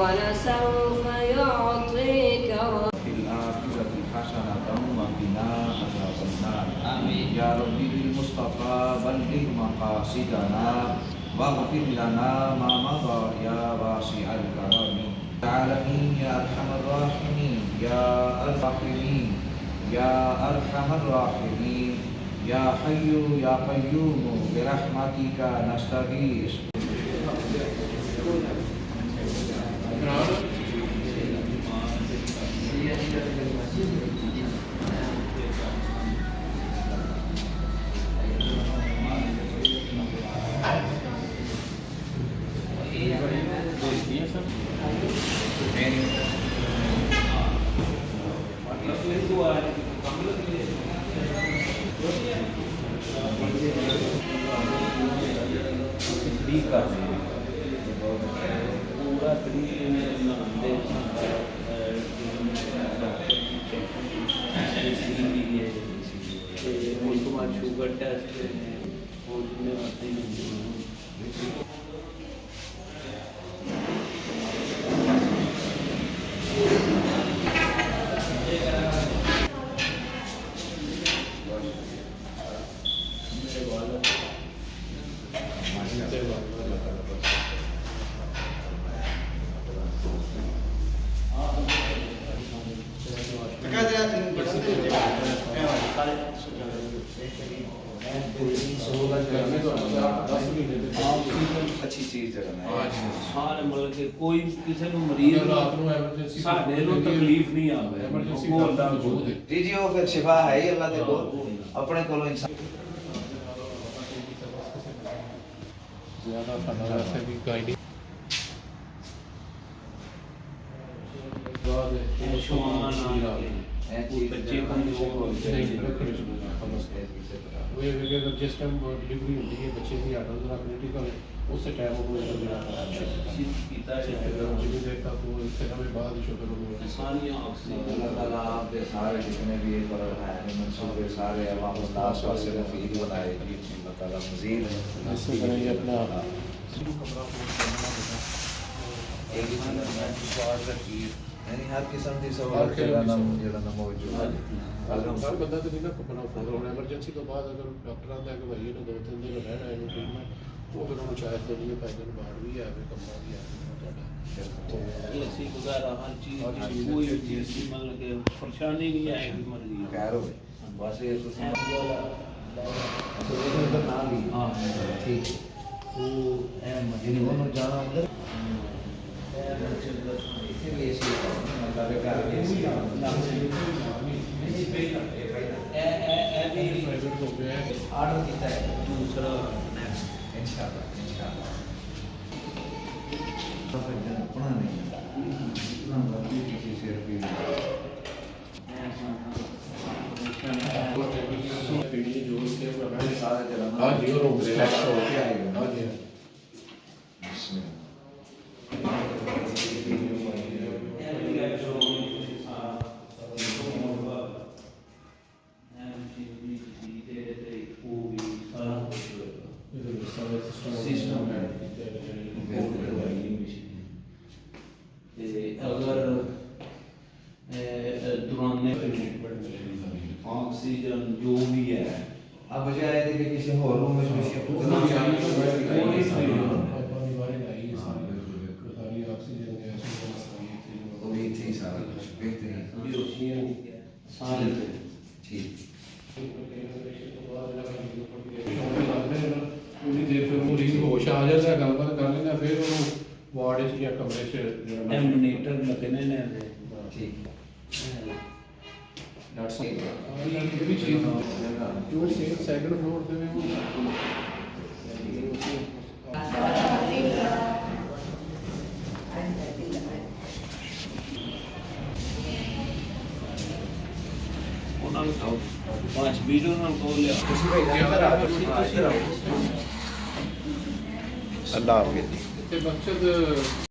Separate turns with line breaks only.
ولسوف يعطيك
في الآخرة حسنة وقنا عذاب النار
آمين.
يا رب بالمصطفى بلغ مقاصدنا واغفر لنا ما مضى يا واسع الكرم العالمين يا أرحم الراحمين يا الراحمين يا أرحم الراحمين يا حي يا قيوم برحمتك نستغيث.
पूरा शुगर टेस्ट
अच्छी चीज है
ਸਾਰੇ ਮਤਲਬ ਕਿ ਕੋਈ ਕਿਸੇ ਨੂੰ ਮਰੀਜ਼
ਰਾਤ ਨੂੰ ਐਮਰਜੈਂਸੀ
ਸਾਡੇ ਨੂੰ ਤਕਲੀਫ ਨਹੀਂ ਆਵੇ
ਐਮਰਜੈਂਸੀ
ਉਹ
ਦਾ
ਦਾ
ਮੌਜੂਦ ਹੈ
जी जी वो फिर शिफा है ही अल्लाह दे कोल अपने कोलों इंसान
ਜ਼ਿਆਦਾ ਸਾਡਾ ਵੈਸੇ ਵੀ ਗਾਈਡਿੰਗ
ਸ਼ਮਾਨ ਆ ਬੱਚੇ
ਉਹ ਅਗਰ ਜਿਸ ਟਾਈਮ ਡਿਲੀਵਰੀ ਹੁੰਦੀ ਹੈ ਬੱਚੇ ਦੀ ਆਰਡਰ ਦਾ ਕ੍ਰਿਟੀਕਲ ਉਸੇ ਟਾਈਮ ਉਹ ਜਿਹੜਾ
ਕੀਤਾ
ਜਿਵੇਂ ਦੇਰ ਤੱਕ ਉਹ ਇਸੇ ਸਮੇਂ ਬਾਅਦ ਸ਼ੁਗਰ ਨੂੰ
ਸਾਰੀਆਂ ਆਕਸੀਜਨ
अल्लाह ताला आपके सारे जितने भी ये पर है मंसूबे सारे अवाम उन्नास वास्ते मुफीद बनाए अल्लाह ताला मजीद
ਇਸੇ ਤਰ੍ਹਾਂ ਹੀ ਆਪਣਾ
एक ही स्वाद रखी यानी हर किस्म की सहूलत ਜਿਹੜਾ ਨਾ ਮੌਜੂਦ ਹੈ
ਹਰ ਬੰਦਾ ਤੇ ਨਹੀਂ ਨਾ ਬਣਾ ਫੋਨ ਹੁਣ ਐਮਰਜੈਂਸੀ ਤੋਂ ਬਾਅਦ ਅਗਰ ਡਾਕਟਰ ਆਂਦਾ ਕਿ ਭਾਈ ਇਹਨੂੰ 2-3 ਦਿਨ ਰਹਿਣਾ ਇਹਨੂੰ ਟ੍ਰੀਟਮੈਂਟ ਉਹ ਫਿਰ ਉਹਨੂੰ ਚਾਹੇ ਦੇਣੀ ਪੈ ਜਾਣ ਬਾੜ ਵੀ ਆਵੇ ਕੰਮਾਂ ਵੀ ਆਵੇ ਤੁਹਾਡਾ
ਅਸੀਂ ਗੁਜ਼ਾਰਾ ਹਰ ਚੀਜ਼ ਕੋਈ ਵੀ ਚੀਜ਼ ਦੀ ਮਤਲਬ ਕਿ ਪਰੇਸ਼ਾਨੀ ਨਹੀਂ ਆਏਗੀ ਮਰਜ਼ੀ
ਖੈਰ ਹੋਵੇ ਬਸ ਇਹ ਤੁਸੀਂ ਅੰਦਰ ਨਾਲ ਹੀ
ਹਾਂ
ਠੀਕ
ਉਹ ਐ
ਜਿਹਨੇ ਉਹਨੂੰ ਜਾਣਾ ਅੰਦਰ इसीलिए इसी मतलब है घर में इसी
ਪ੍ਰਾਈਵੇਟ ਹੋ ਗਿਆ ਹੈ
ऑर्डर किया है
दूसरा
इंशाल्लाह इंशाल्लाह तो फिर अपना नहीं ना गलती किसी से भी
ਪੀੜੀ ਜੋੜ ਕੇ
हमारे सारे जलाना
ਹਾਂ ਜੀ ਉਹ ਰਿਲੈਕਸ ਹੋ
क्या आएगा
ਹਾਂ ਜੀ
ਸਿਸਟਮ ਹੈ ਅਗਰ ਦੌਰਾਨ ਆਕਸੀਜਨ ਜੋ ਵੀ ਹੈ
अब बजाय थे कि किसी और रूम में शिफ्ट करना वो भी थी सारा कुछ बेहतरीन
ਸਾਰੇ
ठीक
ਪੂਰੀ ਦੇਰ ਫਿਰ ਮਰੀਜ਼ ਹੋਸ਼ ਆ ਜਾਂਦਾ ਗੱਲਬਾਤ ਕਰ ਲੈਂਦਾ ਫਿਰ ਉਹਨੂੰ ਵਾਰਡ 'ਚ ਜਾਂ ਕਮਰੇ 'ਚ ਜਿਹੜਾ
ਐਮਨੀਟਰ ਲੱਗਣੇ ਨੇ
ठीक
ਡਾਕਟਰ ਸਾਹਿਬ ਇਹ ਵੀ ਚੀਜ਼ ਜੋ ਸੇਮ ਸੈਕੰਡ ਫਲੋਰ ਤੇ ਵੀ
ਉਹਨਾਂ ਨੂੰ ਤਾਂ 5 ਵੀਡੀਓ ਨਾਲ ਕੋਲ ਲਿਆ
खुशी भाई इधर आ इधर आओ अल्लाह हाफिज़
ਤੇ ਮਕਸਦ